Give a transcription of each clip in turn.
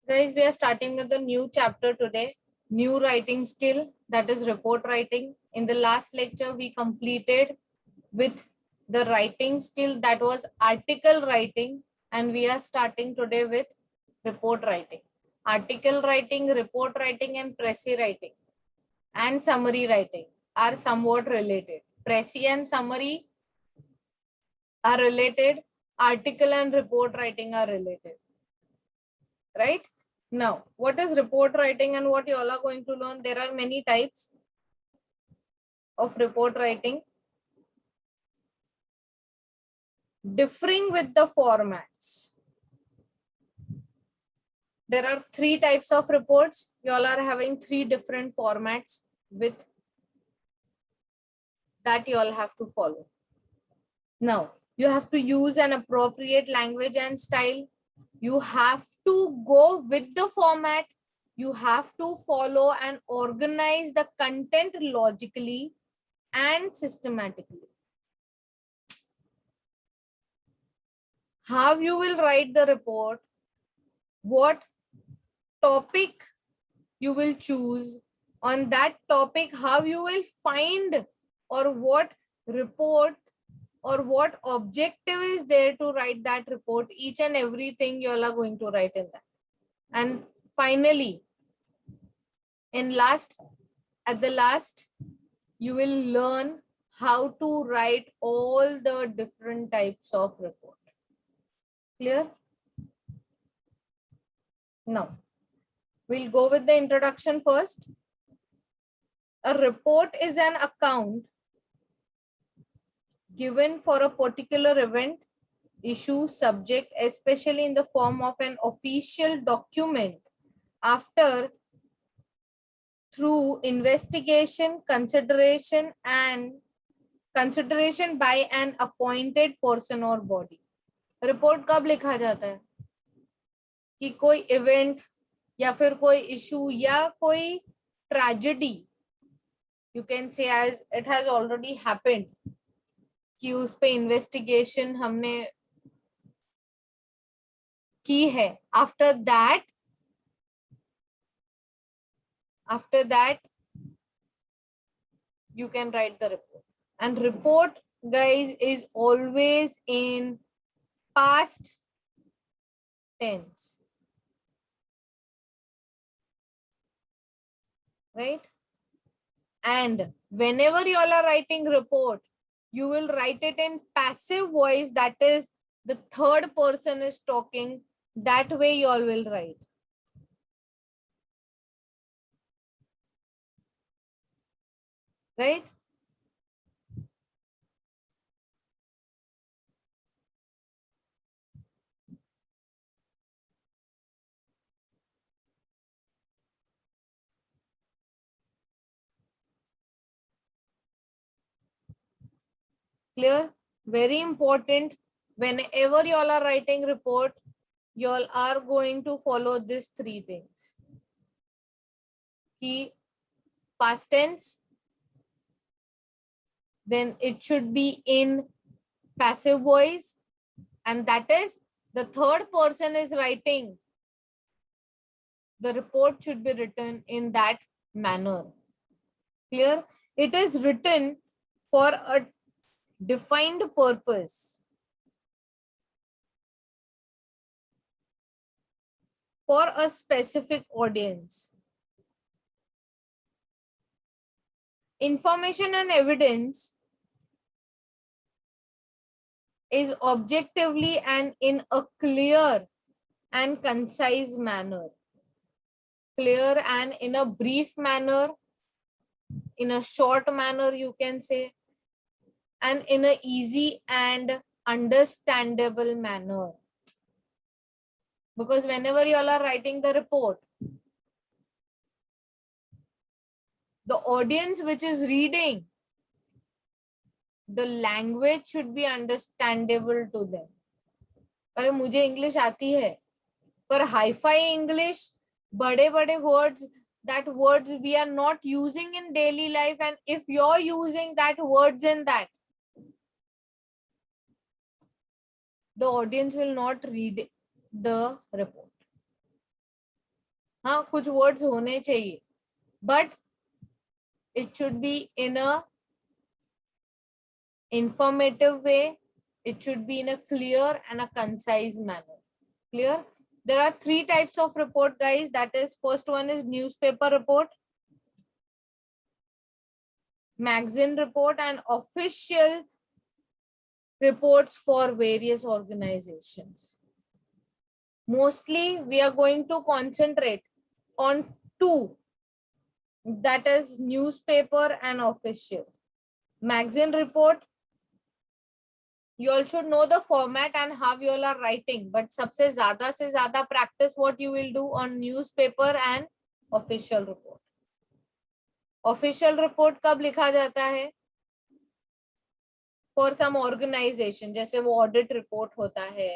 Guys, we are starting with a new chapter today, new writing skill, that is report writing. In the last lecture, we completed with the writing skill that was article writing, and we are starting today with report writing. Article writing, report writing, and précis writing and summary writing are somewhat related. Précis and summary are related, article and report writing are related, right? Now, what is report writing and what you all are going to learn? There are many types of report writing, differing with the formats. There are 3 types of reports. You all are having 3 different formats with that you all have to follow. Now, you have to use an appropriate language and style. You have to go with the format. You have to follow and organize the content logically and systematically. How you will write the report, what topic you will choose, on that topic, how you will find or what report or what objective is there to write that report, each and everything you all are going to write in that. And finally, at the last, you will learn how to write all the different types of report. Clear? Now, we'll go with the introduction first. A report is an account given for a particular event, issue, subject, especially in the form of an official document after through investigation, consideration by an appointed person or body. Report कब लिखा जाता है कि कोई event या फिर कोई issue या कोई tragedy, you can say as it has already happened, कि उस पे इन्वेस्टिगेशन हमने की है. After that you can write the report. And report, guys, is always in past tense, right? And whenever you all are writing report, you will write it in passive voice, that is the third person is talking. That way you all will write. Right? Clear? Very important. Whenever you all are writing report, you all are going to follow these 3 things. Key, past tense, then it should be in passive voice, and that is the third person is writing. The report should be written in that manner. Clear? It is written for a defined purpose, for a specific audience. Information and evidence is objectively and in a clear and concise manner. Clear and in a brief manner, in a short manner, you can say, and in a easy and understandable manner. Because whenever you all are writing the report, the audience which is reading, the language should be understandable to them. अरे मुझे English आती है, पर hi-fi English, बड़े-बड़े words, that words we are not using in daily life, and if you're using that words in that, the audience will not read the report. हाँ, कुछ words होने चाहिए, but it should be in a informative way. It should be in a clear and a concise manner. Clear? There are three types of report, guys. That is, first one is newspaper report, magazine report, and official reports for various organizations. Mostly, we are going to concentrate on two, that is newspaper and official. Magazine report, you all should know the format and how you all are writing, but सबसे ज़्यादा से ज़्यादा practice what you will do on newspaper and official report. Official report कब लिखा जाता है? For some organization, जैसे वो audit report होता है,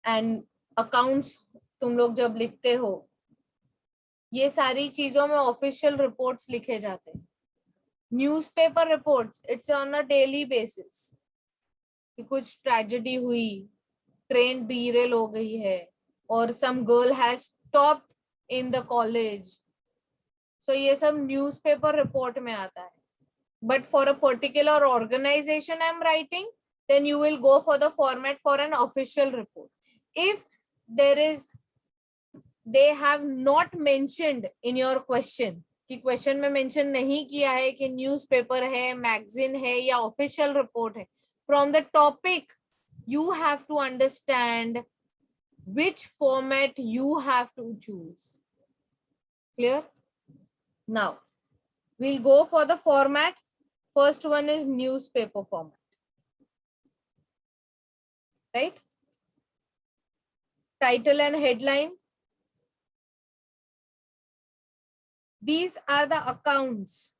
and accounts तुम लोग जब लिखते हो, ये सारी चीजों में official reports लिखे जाते हैं. Newspaper reports, it's on a daily basis. कि कुछ tragedy हुई, train derail हो गई है, और some girl has stopped in the college. So ये सब newspaper report में आता है. But for a particular organization I'm writing, then you will go for the format for an official report. If there is, they have not mentioned in your question, कि question में mention नहीं किया है कि newspaper है, magazine है या official report है, from the topic you have to understand which format you have to choose. Clear? Now, we'll go for the format. First one is newspaper format. Right? Title and headline. These are the accounts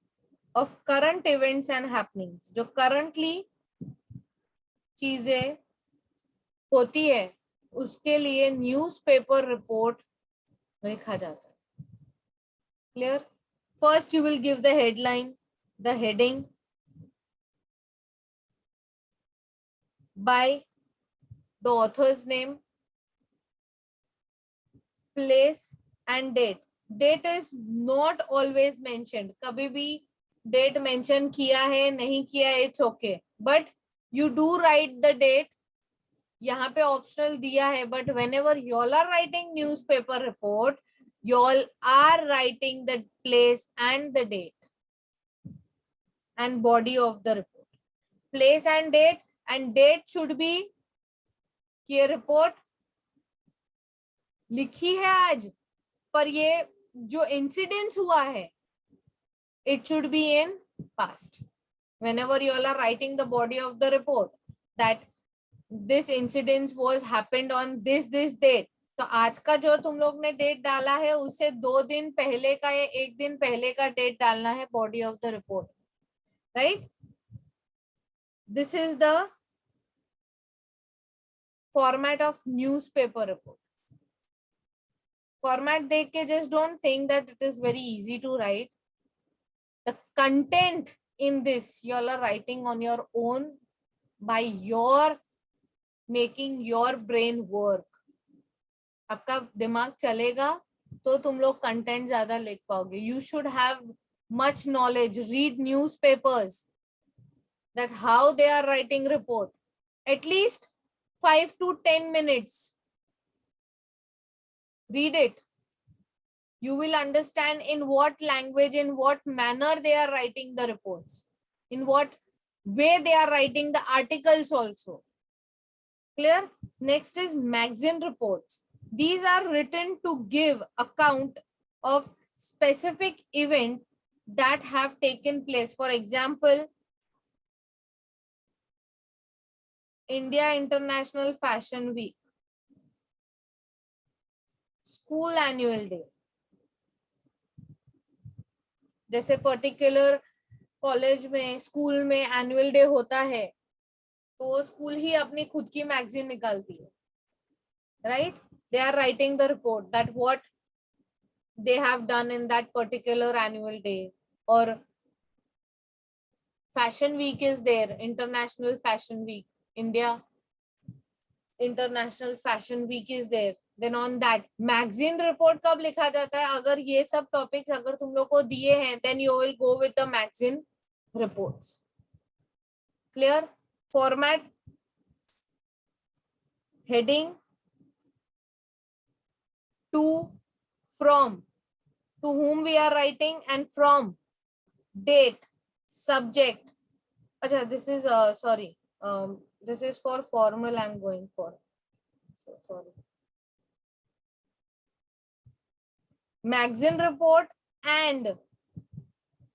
of current events and happenings. जो currently चीजें होती है, उसके लिए newspaper report लिखा जाता है. Clear? First you will give the headline, the heading, by the author's name, place and date. Date is not always mentioned. कभी भी date mention किया है नहीं किया है, it's okay. But you do write the date. यहाँ पे optional दिया है, but whenever you all are writing newspaper report, you all are writing the place and the date and body of the report. Place and date should be कि ये report लिखी है आज, पर ये जो incidents हुआ है, it should be in past. Whenever you all are writing the body of the report, that this incident was happened on this date, तो आज का जो तुम लोग ने डेट डाला है उससे 2 दिन पहले का या 1 दिन पहले का डेट डालना है body of the report. Right? This is the format of newspaper report. Format देख के just don't think that it is very easy to write. The content in this you all are writing on your own by your making your brain work. आपका दिमाग चलेगा तो तुम लोग content ज्यादा लिख पाओगे. You should have much knowledge. Read newspapers, that how they are writing report. At least 5 to 10 minutes. Read it. You will understand in what language, in what manner they are writing the reports, in what way they are writing the articles also. Clear? Next is magazine reports. These are written to give account of specific event that have taken place. For example, India International Fashion Week, school annual day. जैसे particular college में, school में annual day होता है, तो school ही अपनी खुद की magazine निकालती है. Right? They are writing the report that what they have done in that particular annual day. और fashion week is there, international fashion week, India International Fashion Week is there. Then on that, magazine report कब लिखा जाता है? अगर ये सब topics अगर तुम लोग को दिए हैं, then you will go with the magazine reports. Clear? Format, heading, to, from, to whom we are writing, and from, date, subject. Acha, this is sorry. This is for formal. I'm going for. So sorry. Magazine report and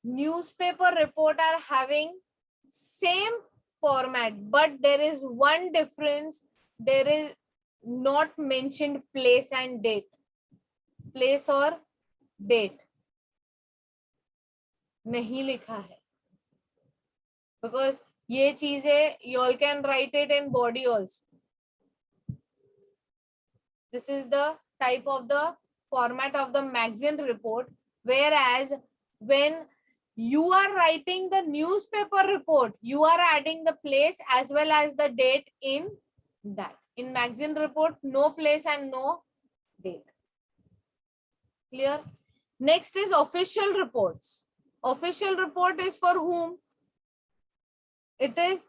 newspaper report are having same format, but there is one difference. There is not mentioned place and date. Place or date नहीं लिखा है, because ये चीजें you all can write it in body also. This is the type of the format of the magazine report, whereas when you are writing the newspaper report, you are adding the place as well as the date in that. In magazine report, no place and no date. Clear? Next is official reports. Official report is for whom? It is,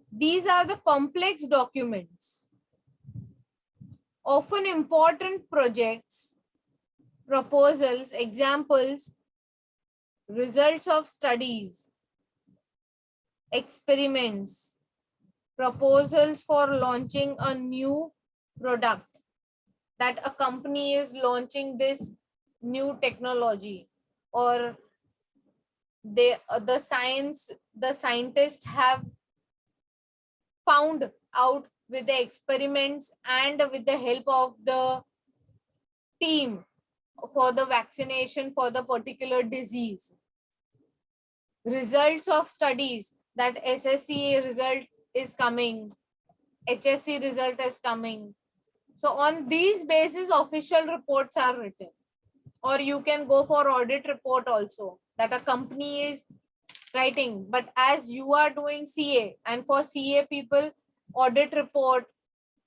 these are the complex documents, often important projects, proposals, examples, results of studies, experiments, proposals for launching a new product, that a company is launching this new technology, or the scientists have found out with the experiments and with the help of the team for the vaccination for the particular disease. Results of studies, that SSC result is coming, HSC result is coming. So on these basis, official reports are written. Or you can go for audit report also, that a company is writing. But as you are doing CA, and for CA people, audit report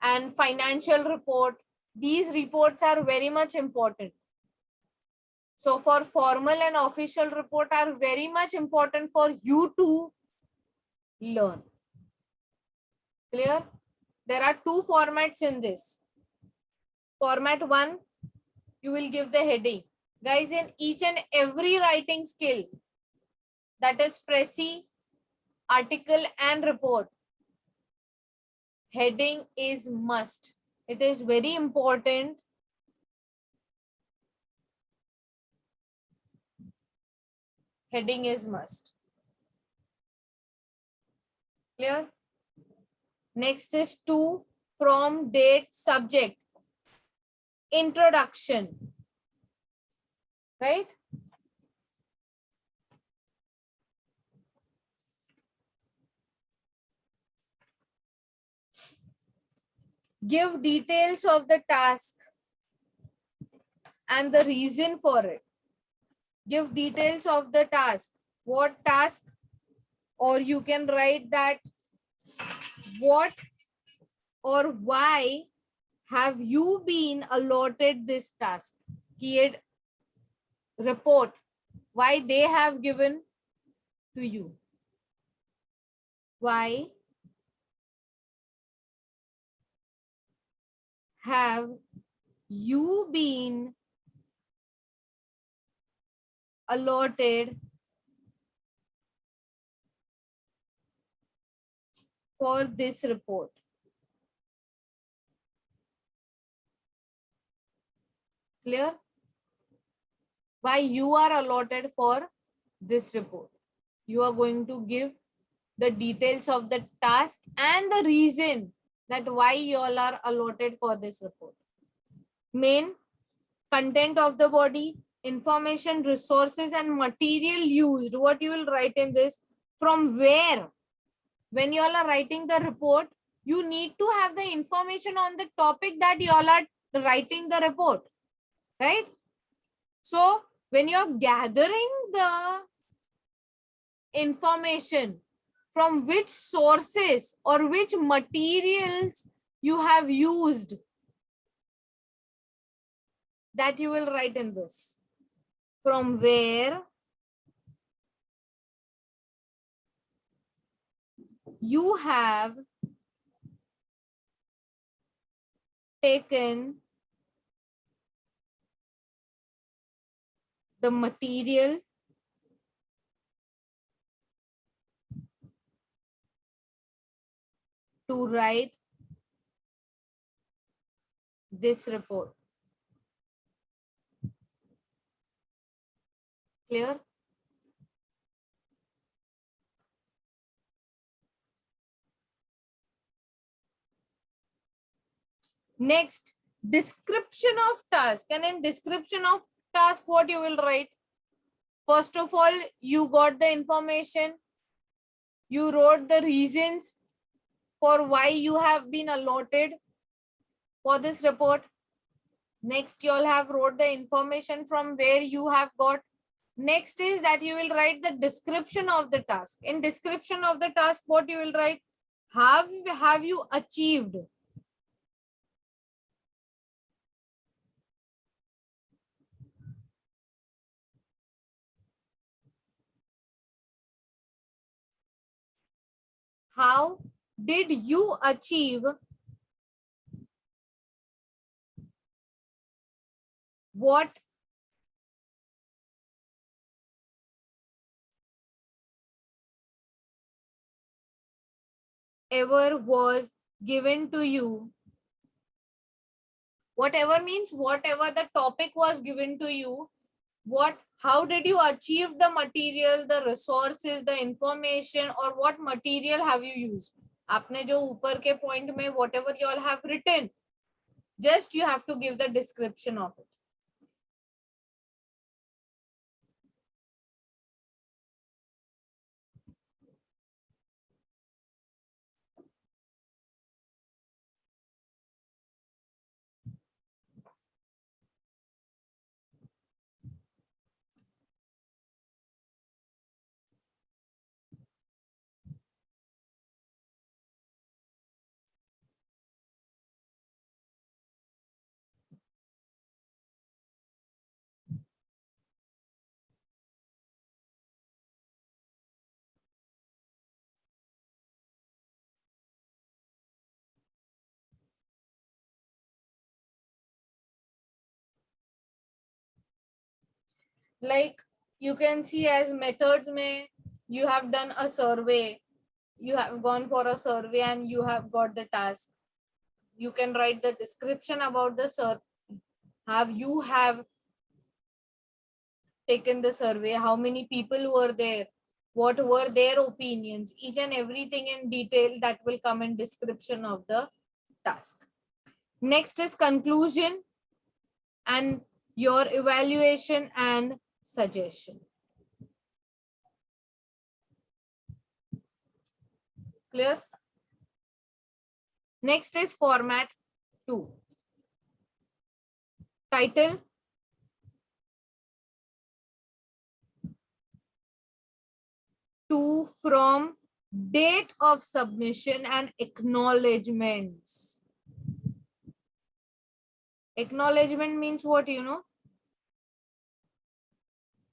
and financial report, these reports are very much important. So for formal and official report are very much important for you to learn. Clear? There are two formats in this. Format 1, you will give the heading. Guys, in each and every writing skill, that is Prezi, article and report, heading is must. It is very important. Heading is must. Clear? Next is to, from, date, subject, introduction. Right? Give details of the task and the reason for it. Give details of the task. What task? Or you can write that what or why have you been allotted this task? Create report why they have given to you. Why have you been allotted for this report? Clear? Why you are allotted for this report. You are going to give the details of the task and the reason that why you all are allotted for this report. Main content of the body, information, resources, and material used. What you will write in this? From where? When you all are writing the report, you need to have the information on the topic that you all are writing the report, right? So when you're gathering the information, from which sources or which materials you have used, that you will write in this. From where you have taken the material to write this report. Clear? Next, description of task. And in description of task, what you will write? First of all, you got the information. You wrote the reasons for why you have been allotted for this report. Next, you all have wrote the information from where you have got. Next is that you will write the description of the task. In description of the task, what you will write? Have you achieved? How did you achieve what ever was given to you? Whatever means whatever the topic was given to you, how did you achieve the material, the resources, the information, or what material have you used? आपने जो ऊपर के point में whatever you all have written, just you have to give the description of it. Like you can see as methods mein, you have done a survey, you have gone for a survey and you have got the task. You can write the description about the survey. You have taken the survey, how many people were there, what were their opinions, each and everything in detail that will come in description of the task. Next is conclusion and your evaluation and suggestion. Clear? Next is format 2. Title, to, from, date of submission and acknowledgements. Acknowledgement means what, you know?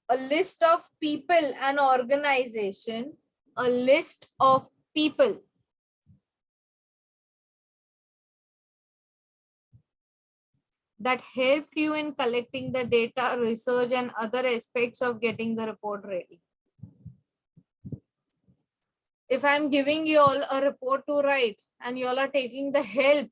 A list of people and organization, a list of people that helped you in collecting the data, research, and other aspects of getting the report ready. If I'm giving you all a report to write and you all are taking the help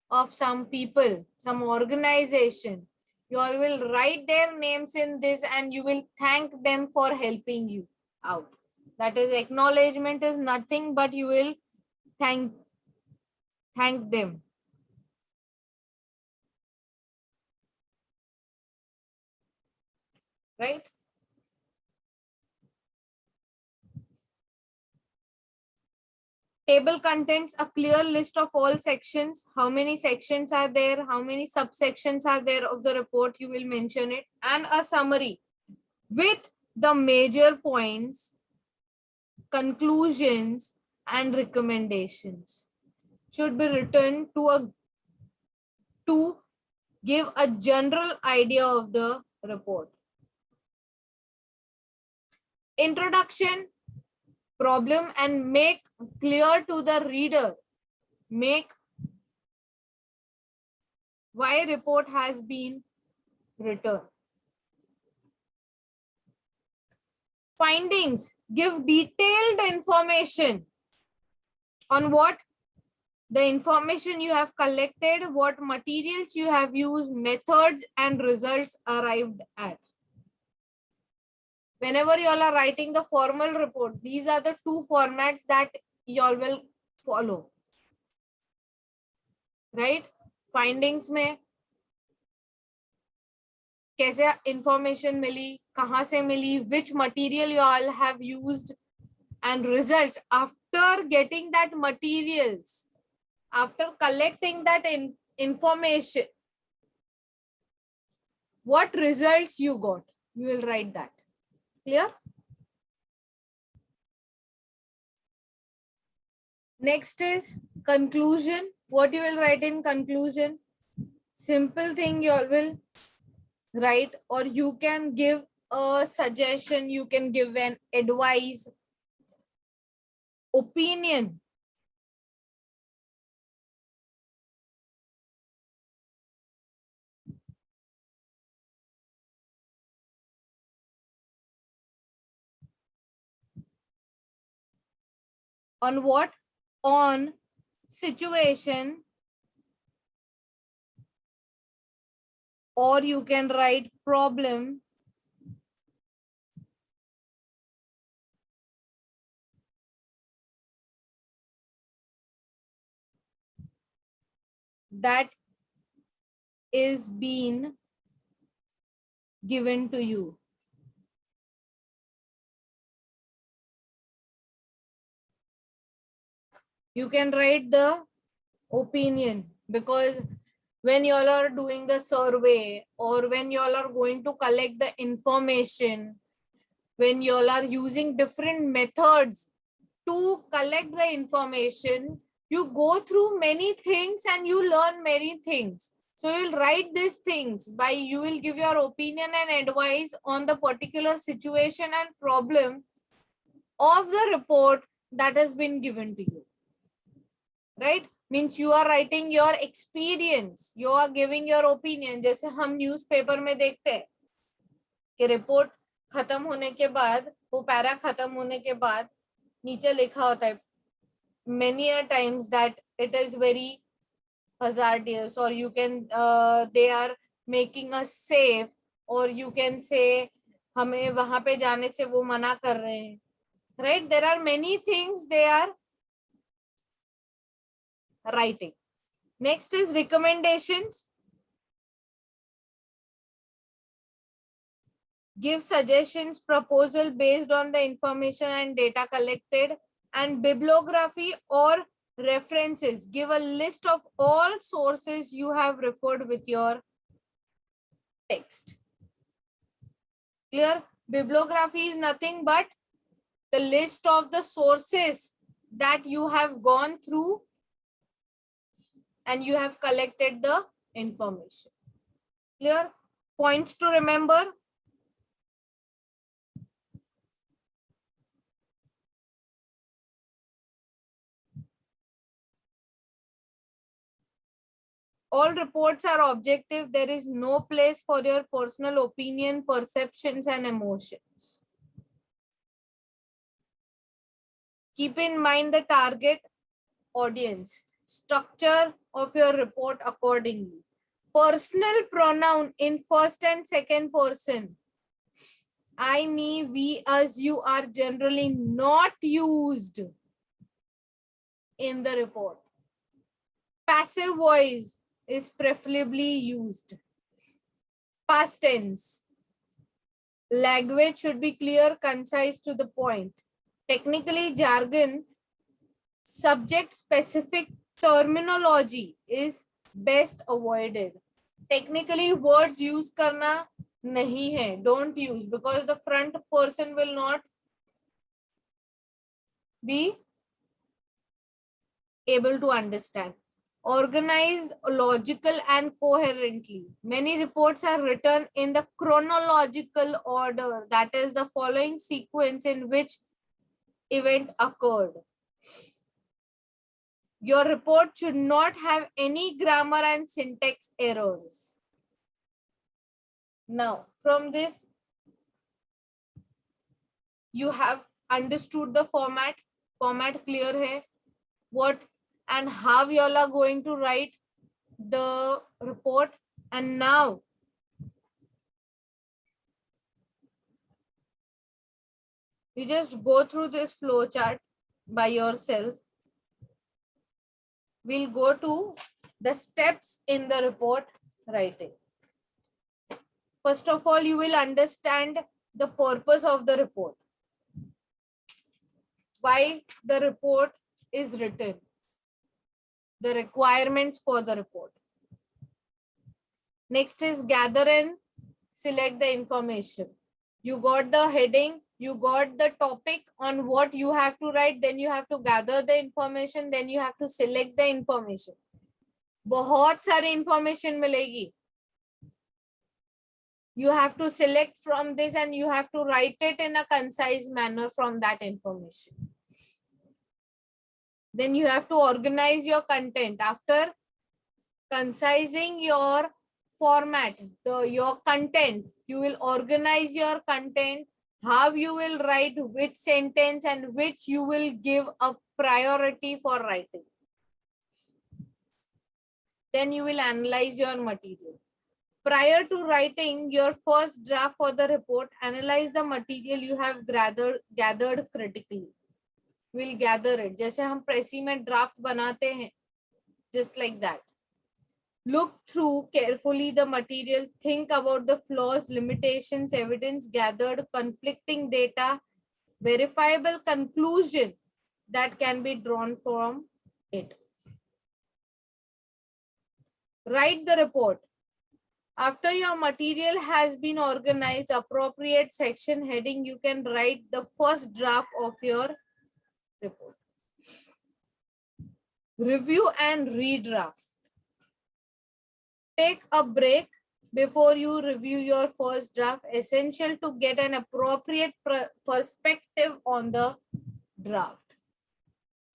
of some people, some organization, you all will write their names in this and you will thank them for helping you out. That is, acknowledgement is nothing but you will thank them. Right? Table contains a clear list of all sections. How many sections are there? How many subsections are there of the report? You will mention it. And a summary with the major points, conclusions, and recommendations. should be written to give a general idea of the report. Introduction, problem, and make clear to the reader. Make why report has been written. Findings, give detailed information on what the information you have collected, what materials you have used, methods and results arrived at. Whenever you all are writing the formal report, these are the two formats that you all will follow, right? Findings में कैसे information मिली, कहाँ से मिली, which material you all have used, and results after getting that materials, after collecting that information, what results you got, you will write that. Clear? Next is conclusion. What you will write in conclusion? Simple thing you all will write, or you can give a suggestion, you can give an advice, opinion. On what? On situation, or you can write problem, that is being given to you. You can write the opinion, because when you all are doing the survey, or when you all are going to collect the information, when you all are using different methods to collect the information, you go through many things and you learn many things. So you'll write these things by, you will give your opinion and advice on the particular situation and problem of the report that has been given to you. Right? Means you are writing your experience, you are giving your opinion. जैसे हम newspaper में देखते हैं कि report खत्म होने के बाद, वो पैरा खत्म होने के बाद नीचे लिखा होता है many a times that it is very hazardous, or you can they are making us safe, or you can say हमें वहां पे जाने से वो मना कर रहे हैं. Right? There are many things they are writing. Next is recommendations. Give suggestions, proposal based on the information and data collected. And bibliography or references. Give a list of all sources you have referred with your text. Clear? Bibliography is nothing but the list of the sources that you have gone through and you have collected the information. Clear? Points to remember. All reports are objective. There is no place for your personal opinion, perceptions, and emotions. Keep in mind the target audience. Structure of your report accordingly. Personal pronoun in first and second person. I, me, we, us, you are generally not used in the report. Passive voice is preferably used. Past tense. Language should be clear, concise, to the point. Technically, jargon, subject specific terminology is best avoided. Technically, words use karna nahi hai. Don't use, because the front person will not be able to understand. Organize logical and coherently. Many reports are written in the chronological order, that is the following sequence in which event occurred. Your report should not have any grammar and syntax errors. Now, from this, you have understood the format. Format clear hai? What and how you all are going to write the report. And now, you just go through this flow chart by yourself. We'll go to the steps in the report writing. First of all, you will understand the purpose of the report. Why the report is written. The requirements for the report. Next is gather and select the information. You got the heading, you got the topic on what you have to write, then you have to gather the information, then you have to select the information. बहुत सारी information मिलेगी. You have to select from this and you have to write it in a concise manner from that information. Then you have to organize your content. After concising your format, your content, you will organize your content, how you will write which sentence and which you will give a priority for writing. Then you will analyze your material. Prior to writing your first draft for the report, analyze the material you have gathered critically. We'll gather it. जैसे हम प्रेसी में draft बनाते हैं, just like that. Look through carefully the material, think about the flaws, limitations, evidence gathered, conflicting data, verifiable conclusion that can be drawn from it. Write the report. After your material has been organized, appropriate section heading, you can write the first draft of your report. Review and redraft. Take a break before you review your first draft, essential to get an appropriate perspective on the draft.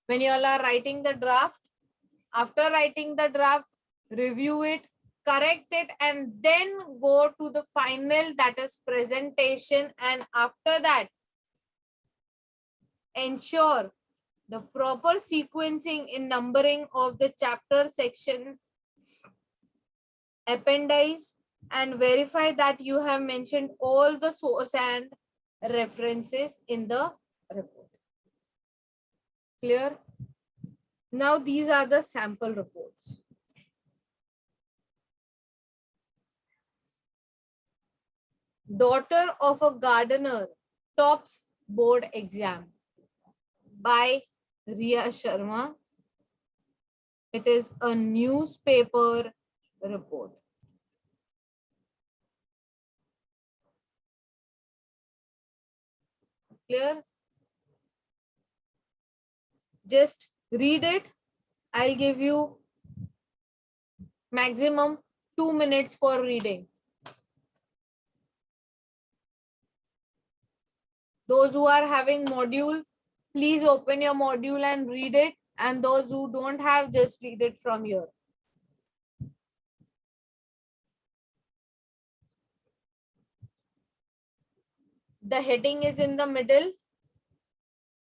When you all are writing the draft, after writing the draft, review it, correct it, and then go to the final, that is presentation. And after that, ensure the proper sequencing in numbering of the chapter, section, appendix, and verify that you have mentioned all the source and references in the report. Clear? Now these are the sample reports. Daughter of a Gardener tops board exam by Riya Sharma. It is a newspaper report. Clear? Just read it. I'll give you maximum 2 minutes for reading. Those who are having module, please open your module and read it. And those who don't have, just read it from here. The heading is in the middle,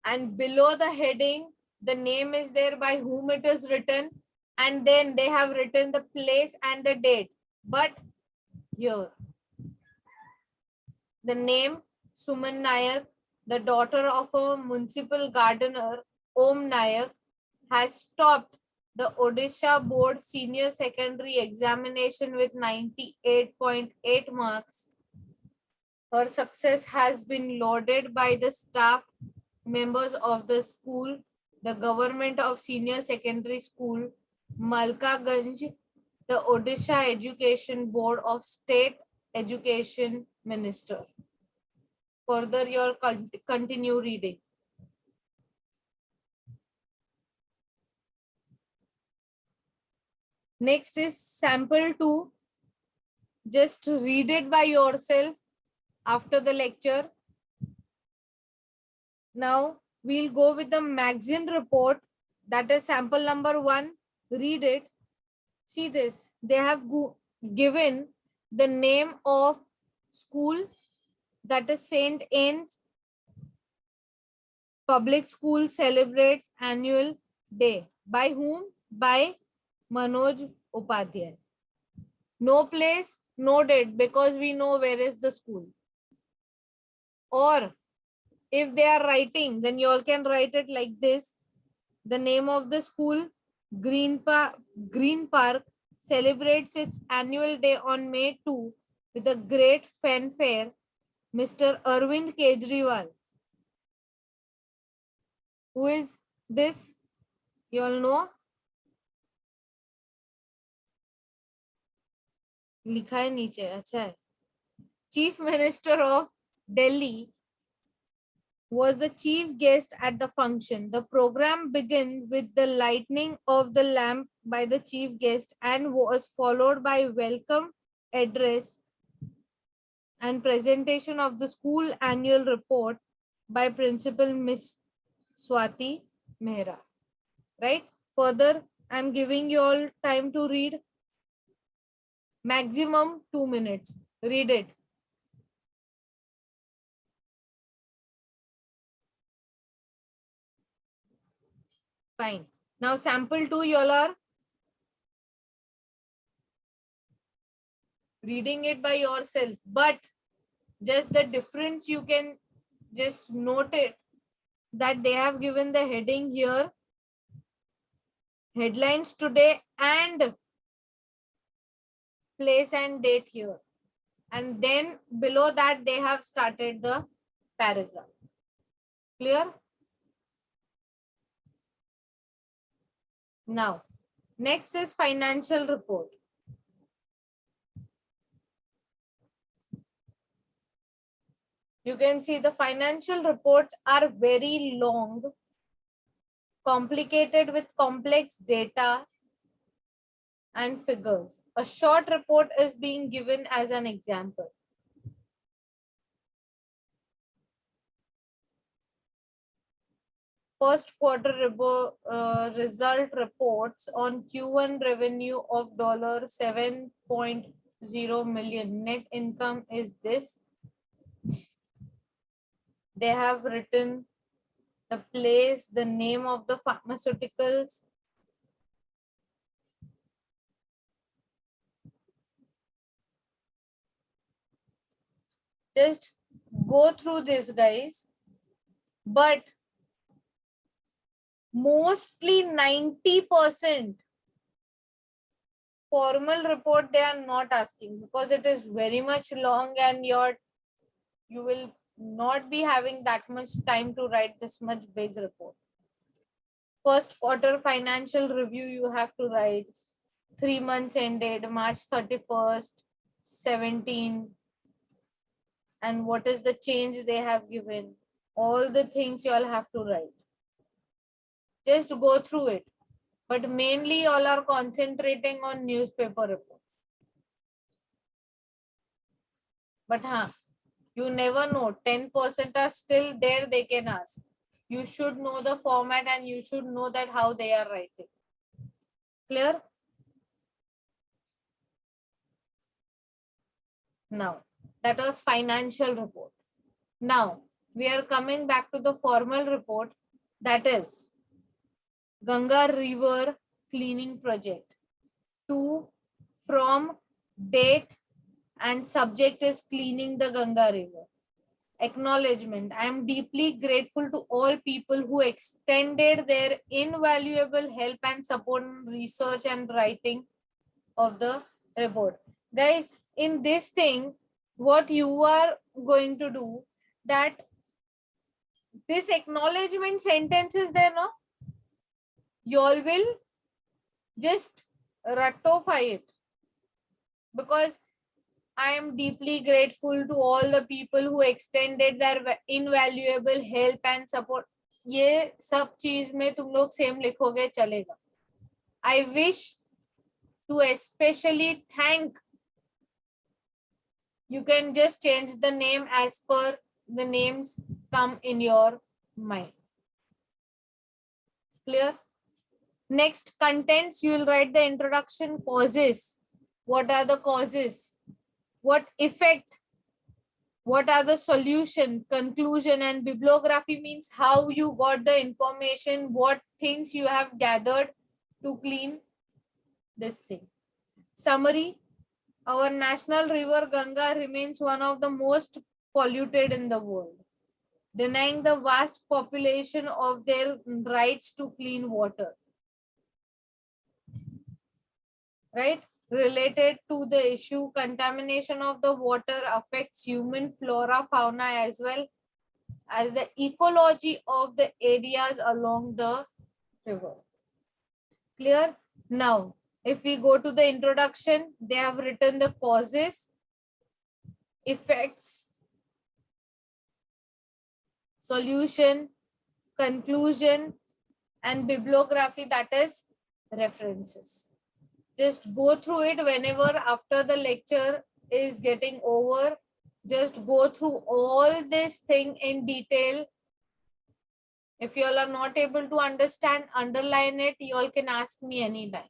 and below the heading, the name is there by whom it is written, and then they have written the place and the date. But here, the name Suman Nayak, the daughter of a municipal gardener, Om Nayak, has topped the Odisha Board Senior Secondary Examination with 98.8 marks. Her success has been lauded by the staff members of the school, the government of Senior Secondary School, Malkaganj, the Odisha Education Board of State Education Minister. Further, your continue reading. Next is sample 2. Just read it by yourself after the lecture. Now we'll go with the magazine report. That is sample number 1. Read it. See this. They have given the name of school, that is St. Anne's Public School celebrates annual day. By whom? By Manoj Upadhyay. No place, no date, because we know where is the school. Or if they are writing, then you all can write it like this. The name of the school, Green Park, celebrates its annual day on May 2 with a great fanfare. Mr. Arvind Kejriwal. Who is this? You all know? लिखा है नीचे, अच्छा है. Chief Minister of Delhi was the chief guest at the function. The program began with the lighting of the lamp by the chief guest and was followed by welcome address and presentation of the school annual report by Principal Miss Swati Mehra. Right? Further, I'm giving you all time to read. Maximum 2 minutes. Read it. Fine. Now sample 2, you all are reading it by yourself, but just the difference you can just note it, that they have given the heading here, headlines today, and place and date here, and then below that they have started the paragraph. Clear? Now next is financial report. You can see the financial reports are very long, complicated with complex data and figures. A short report is being given as an example. First quarter result reports on Q1 revenue of $7.0 million. Net income is this. They have written the place, the name of the pharmaceuticals. Just go through this, guys. But mostly 90% formal report they are not asking, because it is very much long and you will not be having that much time to write this much big report. First quarter financial review you have to write. 3 months ended March 31st, 17. And what is the change they have given? All the things you all have to write. Just go through it. But mainly all are concentrating on newspaper report. But you never know. 10% are still there, they can ask. You should know the format and you should know that how they are writing. Clear? Now, that was financial report. Now, we are coming back to the formal report, that is Ganga River Cleaning Project. To, from, date, and subject is cleaning the Ganga River. Acknowledgement. I am deeply grateful to all people who extended their invaluable help and support in research and writing of the report. Guys, in this thing, what you are going to do, that this acknowledgement sentence is there, no? You all will just ratify it, because I am deeply grateful to all the people who extended their invaluable help and support. ये सब चीज में तुम लोग same लिखोगे, चलेगा. I wish to especially thank. You can just change the name as per the names come in your mind. Clear? Next, contents, you will write the introduction. Causes. What are the causes? What effect? What are the solution, conclusion, and bibliography means how you got the information, what things you have gathered to clean this thing. Summary, our national river Ganga remains one of the most polluted in the world, denying the vast population of their rights to clean water. Right? Related to the issue, contamination of the water affects human flora, fauna as well as the ecology of the areas along the river. Clear? Now, if we go to the introduction, they have written the causes, effects, solution, conclusion, and bibliography, that is references. Just go through it whenever after the lecture is getting over. Just go through all this thing in detail. If you all are not able to understand, underline it. You all can ask me anytime.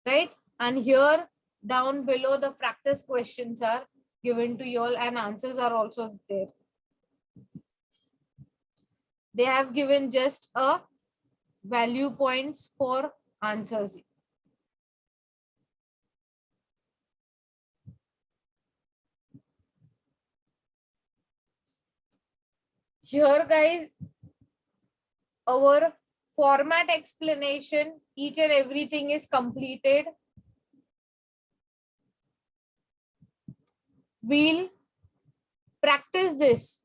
Right? And here down below the practice questions are given to you all and answers are also there. They have given just a value points for answers. Here guys, our format explanation, each and everything is completed. We'll practice this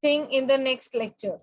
thing in the next lecture.